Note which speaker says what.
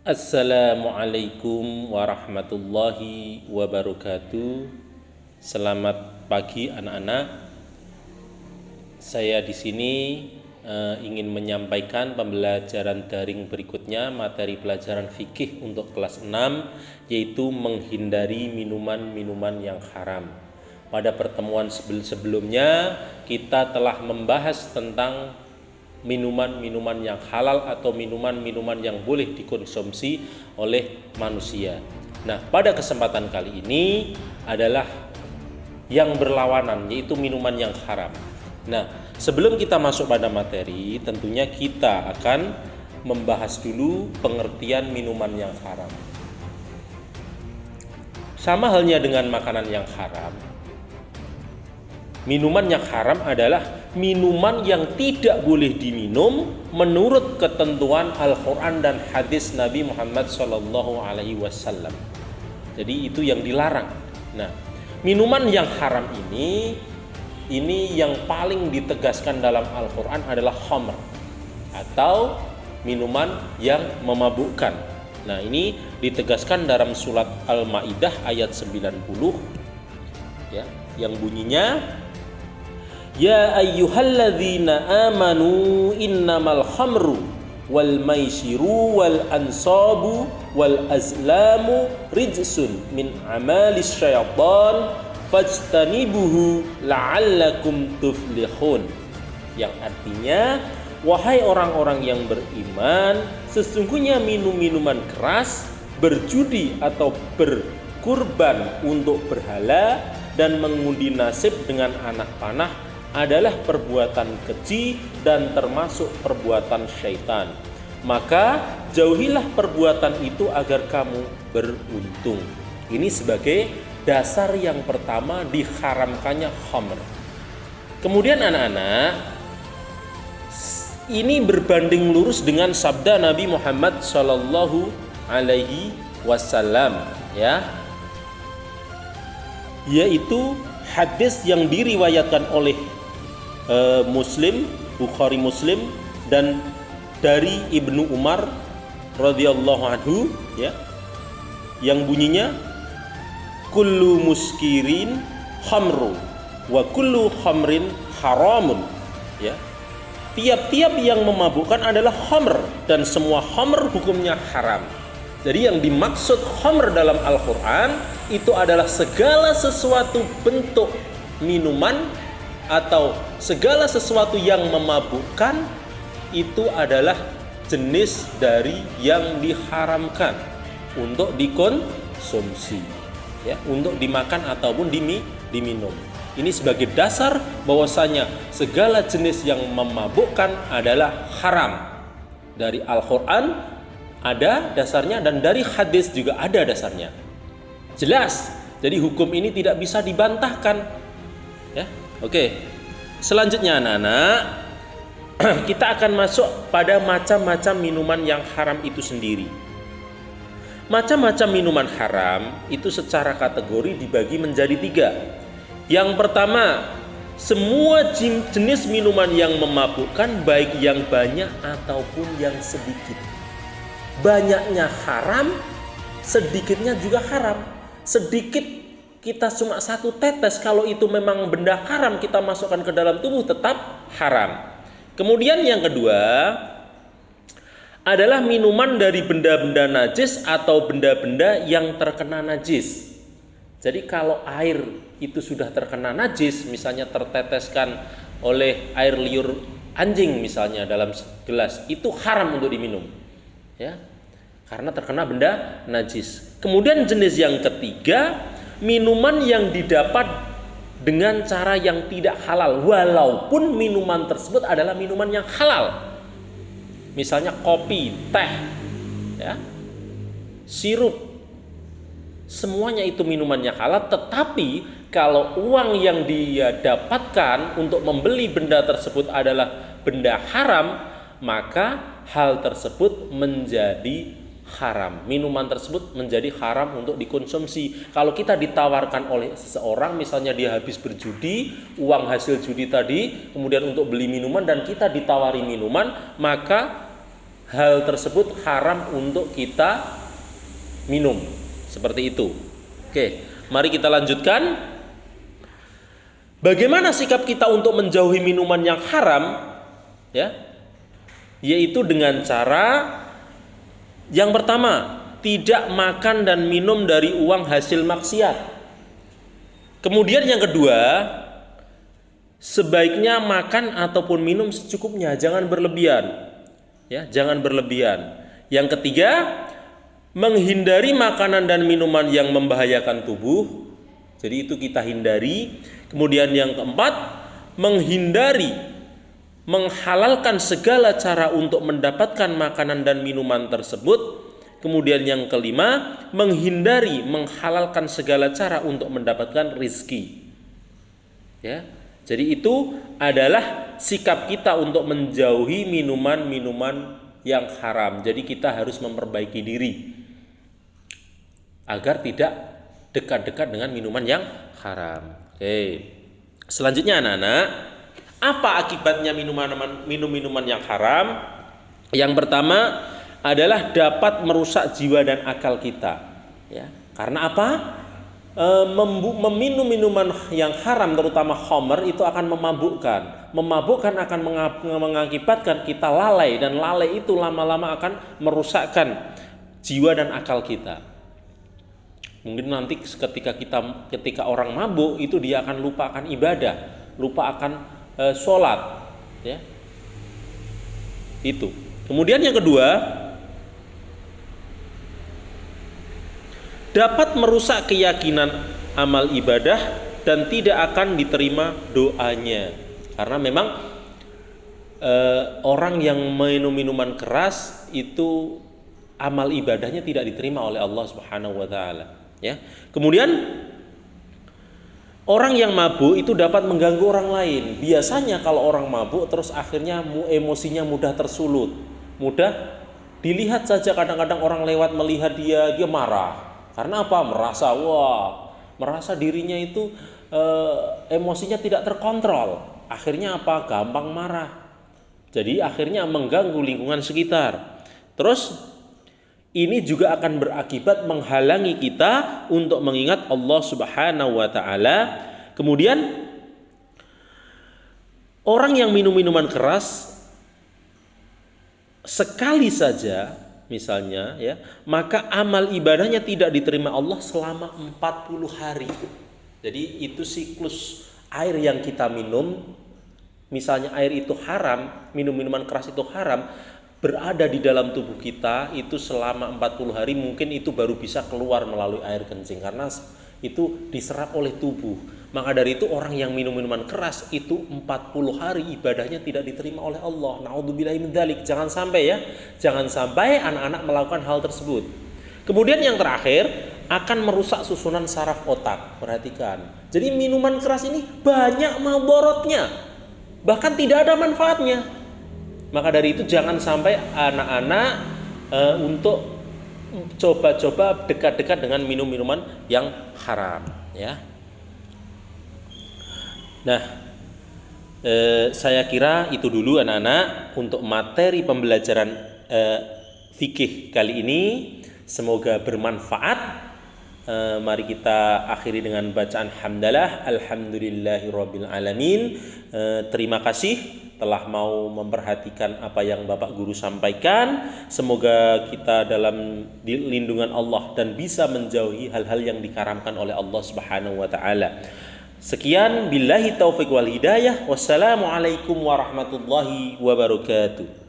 Speaker 1: Assalamualaikum warahmatullahi wabarakatuh. Selamat pagi anak-anak. Saya di sini ingin menyampaikan pembelajaran daring berikutnya, materi pelajaran fikih untuk kelas 6, yaitu menghindari minuman-minuman yang haram. Pada pertemuan sebelumnya kita telah membahas tentang minuman-minuman yang halal atau minuman-minuman yang boleh dikonsumsi oleh manusia. Nah, pada kesempatan kali ini adalah yang berlawanan, yaitu minuman yang haram. Nah, sebelum kita masuk pada materi, tentunya kita akan membahas dulu pengertian minuman yang haram. Sama halnya dengan makanan yang haram. Minuman yang haram adalah minuman yang tidak boleh diminum menurut ketentuan Al-Quran dan hadis Nabi Muhammad SAW. Jadi itu yang dilarang. Nah, minuman yang haram ini yang paling ditegaskan dalam Al-Quran adalah khamr atau minuman yang memabukkan. Nah, ini ditegaskan dalam surat Al-Maidah ayat 90 ya, yang bunyinya, Ya ayyuhalladzina amanu innamal khamru wal maisiru wal ansabu wal azlamu rijsun min amalis syaitan fajtanibuhu la'allakum tuflihun. Yang artinya, wahai orang-orang yang beriman, sesungguhnya minum-minuman keras, berjudi atau berkurban untuk berhala dan mengundi nasib dengan anak panah adalah perbuatan keji dan termasuk perbuatan syaitan. Maka jauhilah perbuatan itu agar kamu beruntung. Ini sebagai dasar yang pertama diharamkannya khamr. Kemudian anak-anak, ini berbanding lurus dengan sabda Nabi Muhammad sallallahu alaihi wasallam ya, yaitu hadis yang diriwayatkan oleh Muslim, Bukhari Muslim, dan dari Ibnu Umar radhiyallahu anhu ya, yang bunyinya, kullu muskirin khamru wa kullu khamrin haramun ya. Tiap-tiap yang memabukkan adalah khamr dan semua khamr hukumnya haram. Jadi yang dimaksud khamr dalam Al-Quran itu adalah segala sesuatu bentuk minuman atau segala sesuatu yang memabukkan, itu adalah jenis dari yang diharamkan untuk dikonsumsi ya, untuk dimakan ataupun diminum. Ini sebagai dasar bahwasanya segala jenis yang memabukkan adalah haram. Dari Al-Quran ada dasarnya dan dari hadis juga ada dasarnya. Jelas. Jadi hukum ini tidak bisa dibantahkan. Ya. Oke. Selanjutnya anak-anak, kita akan masuk pada macam-macam minuman yang haram itu sendiri. Macam-macam minuman haram itu secara kategori dibagi menjadi 3. Yang pertama, semua jenis minuman yang memabukkan, baik yang banyak ataupun yang sedikit. Banyaknya haram, sedikitnya juga haram. Sedikit kita cuma 1 tetes, kalau itu memang benda haram kita masukkan ke dalam tubuh tetap haram. Kemudian yang kedua adalah minuman dari benda-benda najis atau benda-benda yang terkena najis. Jadi kalau air itu sudah terkena najis, misalnya terteteskan oleh air liur anjing misalnya dalam gelas, itu haram untuk diminum ya, karena terkena benda najis. Kemudian jenis yang ketiga, minuman yang didapat dengan cara yang tidak halal, walaupun minuman tersebut adalah minuman yang halal. Misalnya kopi, teh, ya, sirup, semuanya itu minumannya halal. Tetapi kalau uang yang dia dapatkan untuk membeli benda tersebut adalah benda haram, maka hal tersebut menjadi haram. Minuman tersebut menjadi haram untuk dikonsumsi. Kalau kita ditawarkan oleh seseorang, misalnya dia habis berjudi, uang hasil judi tadi, kemudian untuk beli minuman dan kita ditawari minuman, maka hal tersebut haram untuk kita minum. Seperti itu. Oke, mari kita lanjutkan. Bagaimana sikap kita untuk menjauhi minuman yang haram? Ya, yaitu dengan cara yang pertama, tidak makan dan minum dari uang hasil maksiat. Kemudian yang kedua, sebaiknya makan ataupun minum secukupnya, jangan berlebihan. Ya, jangan berlebihan. Yang ketiga, menghindari makanan dan minuman yang membahayakan tubuh. Jadi itu kita hindari. Kemudian yang keempat, menghalalkan segala cara untuk mendapatkan makanan dan minuman tersebut. Kemudian yang kelima, menghalalkan segala cara untuk mendapatkan rizki. Ya, jadi itu adalah sikap kita untuk menjauhi minuman-minuman yang haram. Jadi kita harus memperbaiki diri agar tidak dekat-dekat dengan minuman yang haram. Oke. Selanjutnya anak-anak, apa akibatnya minum-minuman yang haram? Yang pertama adalah dapat merusak jiwa dan akal kita. Ya. Karena apa? Meminum minuman yang haram, terutama khamr, itu akan memabukkan. Memabukkan akan mengakibatkan kita lalai, dan lalai itu lama-lama akan merusakkan jiwa dan akal kita. Mungkin nanti ketika orang mabuk itu dia akan lupa akan ibadah, lupa akan sholat, ya. Itu. Kemudian yang kedua, dapat merusak keyakinan amal ibadah dan tidak akan diterima doanya. Karena memang orang yang minum minuman keras itu amal ibadahnya tidak diterima oleh Allah Subhanahu wa taala. Ya. Kemudian orang yang mabuk itu dapat mengganggu orang lain. Biasanya kalau orang mabuk terus akhirnya emosinya mudah tersulut, mudah dilihat saja. Kadang-kadang orang lewat melihat dia marah. Karena apa? Merasa dirinya itu emosinya tidak terkontrol. Akhirnya apa? Gampang marah. Jadi akhirnya mengganggu lingkungan sekitar. Terus ini juga akan berakibat menghalangi kita untuk mengingat Allah Subhanahu wa taala. Kemudian orang yang minum minuman keras sekali saja misalnya, ya, maka amal ibadahnya tidak diterima Allah selama 40 hari. Jadi itu siklus air yang kita minum. Misalnya air itu haram, minum minuman keras itu haram, berada di dalam tubuh kita itu selama 40 hari, mungkin itu baru bisa keluar melalui air kencing karena itu diserap oleh tubuh. Maka dari itu orang yang minum minuman keras itu 40 hari ibadahnya tidak diterima oleh Allah. Na'udzubillahi min dzalik. Jangan sampai, ya. Jangan sampai anak-anak melakukan hal tersebut. Kemudian yang terakhir, akan merusak susunan saraf otak. Perhatikan. Jadi minuman keras ini banyak madharatnya. Bahkan tidak ada manfaatnya. Maka dari itu jangan sampai anak-anak untuk coba-coba dekat-dekat dengan minum-minuman yang haram, ya. Nah, saya kira itu dulu anak-anak untuk materi pembelajaran fikih kali ini. Semoga bermanfaat. Mari kita akhiri dengan bacaan hamdalah. Alhamdulillahirabbil alamin. Terima kasih telah mau memperhatikan apa yang Bapak Guru sampaikan. Semoga kita dalam lindungan Allah dan bisa menjauhi hal-hal yang dikaramkan oleh Allah Subhanahu wa taala. Sekian, billahi taufiq wal hidayah. Wassalamualaikum warahmatullahi wabarakatuh.